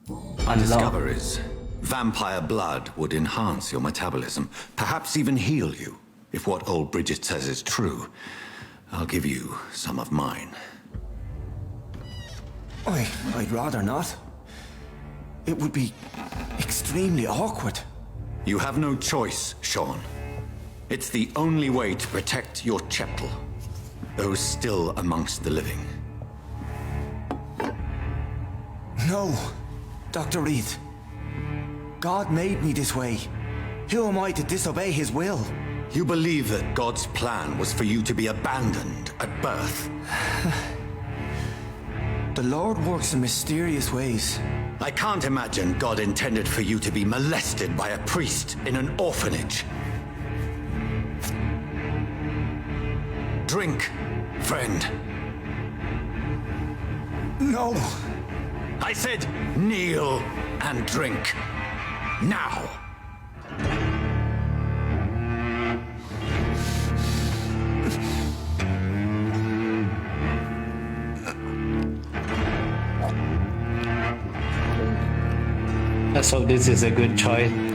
Discoveries. Vampire blood would enhance your metabolism, perhaps even heal you. If what old Bridget says is true, I'll give you some of mine. I'd rather not. It would be extremely awkward. You have no choice, Sean. It's the only way to protect your Cheptel, those still amongst the living. No, Dr. Reid. God made me this way. Who am I to disobey His will? You believe that God's plan was for you to be abandoned at birth? The Lord works in mysterious ways. I can't imagine God intended for you to be molested by a priest in an orphanage. Drink, friend. No. I said kneel and drink. Now. Let's hope this is a good choice.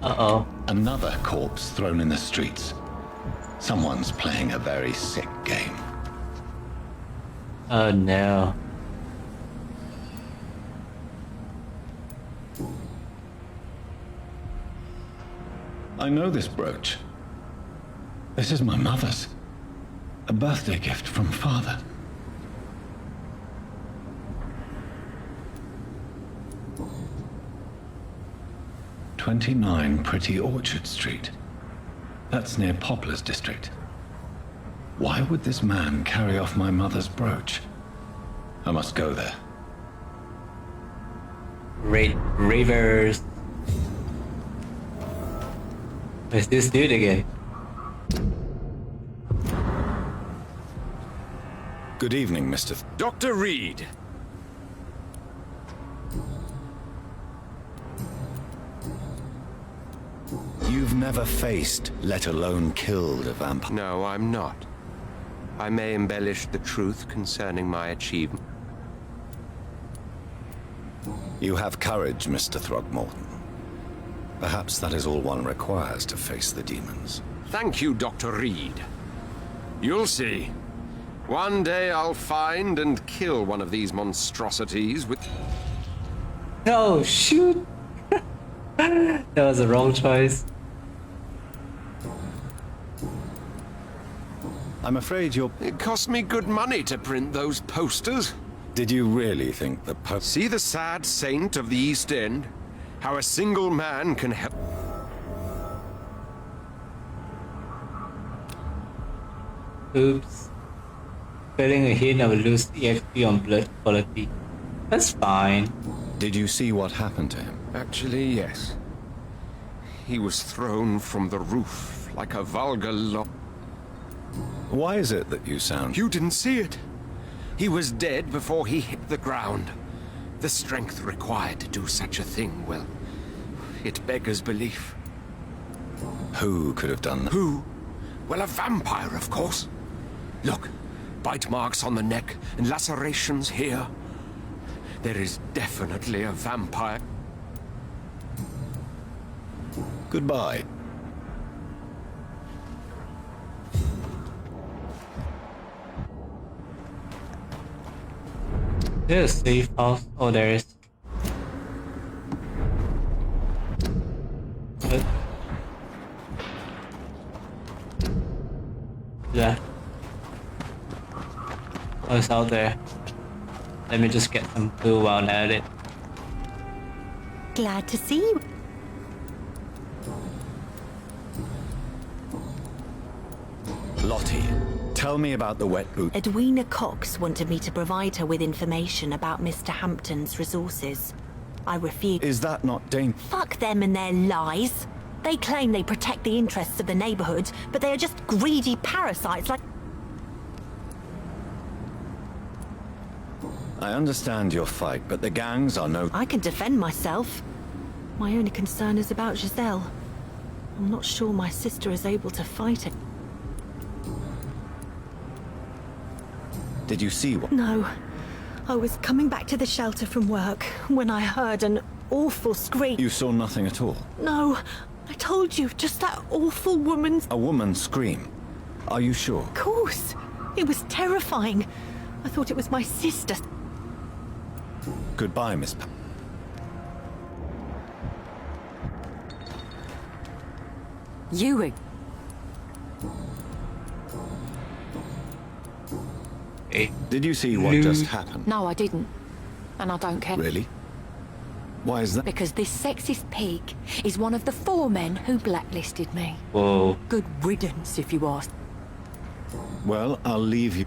Uh-oh. Another corpse thrown in the streets. Someone's playing a very sick game. Oh no. I know this brooch. This is my mother's. A birthday gift from father. "29 Pretty Orchard Street. That's near Poplar's district. Why would this man carry off my mother's brooch? I must go there." Ravers. Where's this dude again? Good evening, Mr. Dr. Reid. You've never faced, let alone killed, a vampire. No, I'm not. I may embellish the truth concerning my achievement. You have courage, Mr. Throgmorton. Perhaps that is all one requires to face the demons. Thank you, Dr. Reid. You'll see. One day I'll find and kill one of these monstrosities with... No, shoot! That was the wrong choice. I'm afraid you're... It cost me good money to print those posters. Did you really think the See the sad saint of the East End? How a single man can help... Oops. Failing a hit, I will lose EXP on blood quality. That's fine. Did you see what happened to him? Actually, yes. He was thrown from the roof like a vulgar Why is it that you sound... You didn't see it. He was dead before he hit the ground. The strength required to do such a thing, well, it beggars belief. Who could have done that? Who? Well, a vampire, of course. Look, bite marks on the neck and lacerations here. There is definitely a vampire. Goodbye. There's a safe house. Oh, there is. What? Yeah. Oh, it's out there. Let me just get some glue while at it. Glad to see you. Lottie, tell me about the wet boot. Edwina Cox wanted me to provide her with information about Mr. Hampton's resources. I refused. Is that not dangerous? Fuck them and their lies. They claim they protect the interests of the neighborhood, but they are just greedy parasites like... I understand your fight, but the gangs are no... I can defend myself. My only concern is about Giselle. I'm not sure my sister is able to fight it. Did you see what? No. I was coming back to the shelter from work when I heard an awful scream. You saw nothing at all? No. I told you, just that awful woman's... A woman scream? Are you sure? Of course. It was terrifying. I thought it was my sister. Goodbye, Miss You... Did you see what just happened? No, I didn't. And I don't care. Really? Why is that? Because this sexist pig is one of the 4 men who blacklisted me. Whoa. Good riddance, if you ask. Well, I'll leave you.